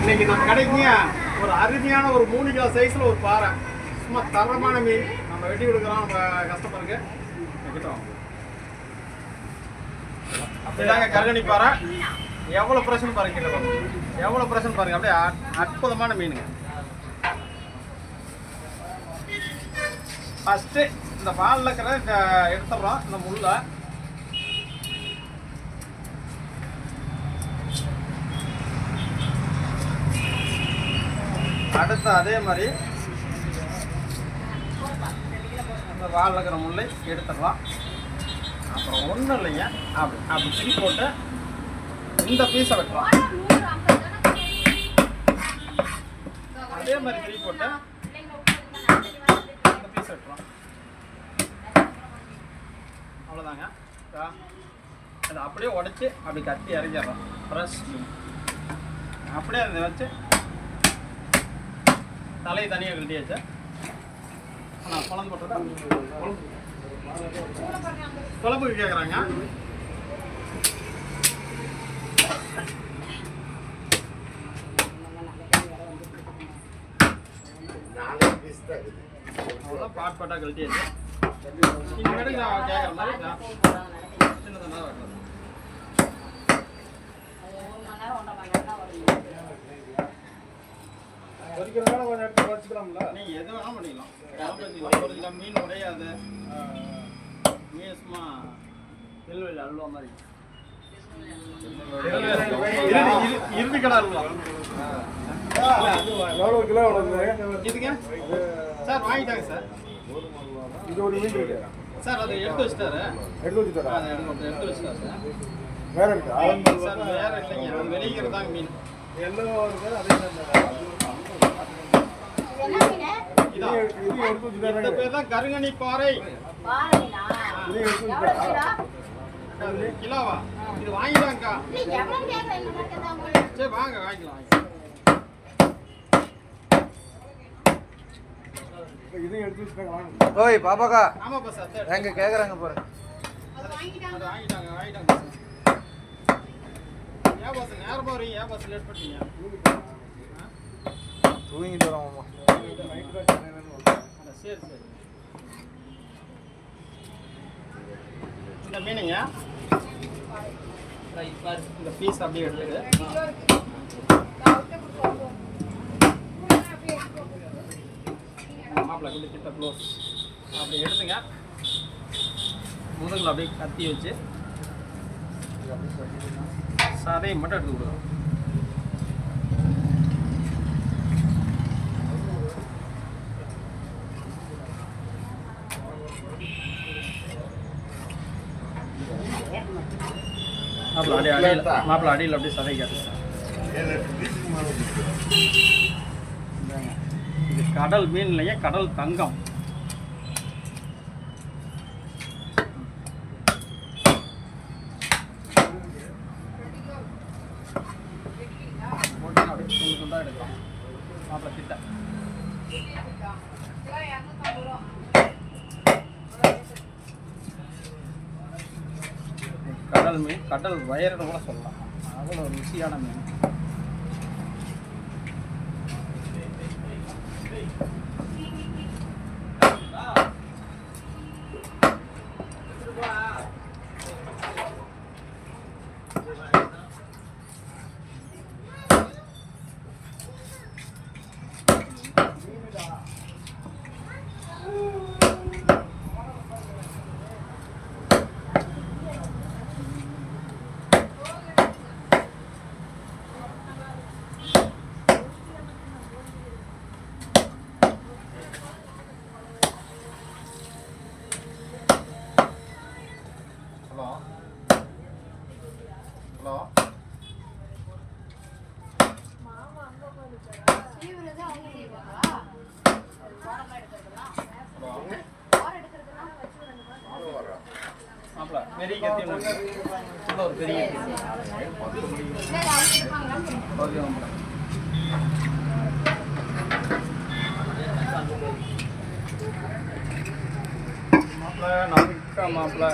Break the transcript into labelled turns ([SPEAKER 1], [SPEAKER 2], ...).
[SPEAKER 1] இன்னைக்கு நம்ம கிடைக்குங்க ஒரு அருமையான ஒரு 3 கிலோ சைஸ்ல ஒரு பாறை, சும்மா தரமான மீன் நம்ம வெட்டி கொடுக்குறோம் நம்ம கஸ்டமருக்கு. அப்படிதாங்க கருகணி பாறை. எவ்வளோ பிரச்சனை பாருங்க, கிட்ட எவ்வளோ பிரச்சனை பாருங்க. அப்படியே அற்புதமான மீனுங்க. ஃபஸ்ட்டு இந்த பாலில் இருக்கிற எடுத்துடுறோம் இந்த முள்ள. அடுத்து அதே மாதிரி இந்த வாலில் இருக்கிற முள்ளை எடுத்துடலாம். அப்புறம் ஒன்றும் இல்லைங்க, அப்படி பிடி போட்டு இந்த பீஸை வெட்டுறோம். அதே மாதிரி பிடி போட்டு இந்த பீஸ் வெட்டுறோம். அவ்வளோதாங்க. அதை அப்படியே உடச்சி அப்படி கட்டி இறங்கிடுறோம். ஃப்ரெஷ் மீன் அப்படியே அதை வச்சு தலையை தனியாக கட்டியாச்சு. நான் குழம்பு போட்டுதான் குழம்புக்கு கேட்குறாங்க. அவ்வளோதான் பாட் பாட்டாக கழட்டியாச்சு. இனிமேட்டு நான் கேட்குற மாதிரி சின்னதாக வைக்கலாம். பொரிக்கிறதால கொஞ்சம் எடுத்து வச்சுக்கலாம்ல. நீங்கள் எது வேணாலும் பண்ணிக்கலாம். பொரிக்கலாம், மீன் உடையாது. மீன் சும்மா நெல்வெளி அல்வா மாதிரி இறுதி கடை அல்வா.
[SPEAKER 2] எவ்வளோ கிலோ
[SPEAKER 1] இதுங்க சார் வாங்கிட்டாங்க சார்.
[SPEAKER 2] இது ஒரு மீன் இருக்கு
[SPEAKER 1] சார், அதை எடுத்து வச்சுட்டாரு.
[SPEAKER 2] எடுத்து வச்சுட்டாரா?
[SPEAKER 1] எடுத்து வச்சுட்டாரு சார்.
[SPEAKER 2] வேற இருக்கா
[SPEAKER 1] சார்? வேற இல்லைங்க, அது வெளியிறதாங்க மீன்.
[SPEAKER 2] எல்லோ இருக்குது அதே
[SPEAKER 1] இந்த பேர் தான் கருங்கணி பாறை. கிலோவா? இது வாங்கிட்டாங்கக்கா. சரி வாங்க வாங்கிக்கலாம்.
[SPEAKER 3] ஓய் பாப்பாக்கா,
[SPEAKER 1] ஆமாப்பா சார்.
[SPEAKER 3] எங்க கேக்குறாங்க பாரு.
[SPEAKER 1] வாங்கிட்டாங்க. ஏன் பாஸ் நேரமா வரீங்க? ஏன் பாஸ் லேட் பண்ணிட்டீங்க?
[SPEAKER 3] தூங்கிட்டு வரோம்.
[SPEAKER 1] சரி. இந்த மீனுங்க இந்த பீஸ் அப்படியே எடுத்துட்டு மாப்பிள்ளை கொஞ்சம் கிட்ட க்ளோஸ் அப்படி எடுத்துங்க. முதுகில் அப்படியே கத்தி வச்சு சதையை மட்டும் எடுத்து கொடுங்க. மாப்பிள்ள அடியில் அப்படியே சதை காட்டு. இது கடல் மீன் இல்லைங்க, கடல் தங்கம். அப்படியே துண்டு துண்டாக எடுக்கலாம். மாப்பிள்ள கிட்ட கடல் மீன், கடல் வயர்னு கூட சொல்லலாம். அவ்வளோ ருசியான மீன். ஹலோ மாப்பிள்ள பெரிய கத்தி ஒரு பெரிய ஓகே மாப்பிள்ள நமக்கு மாப்பிள்ள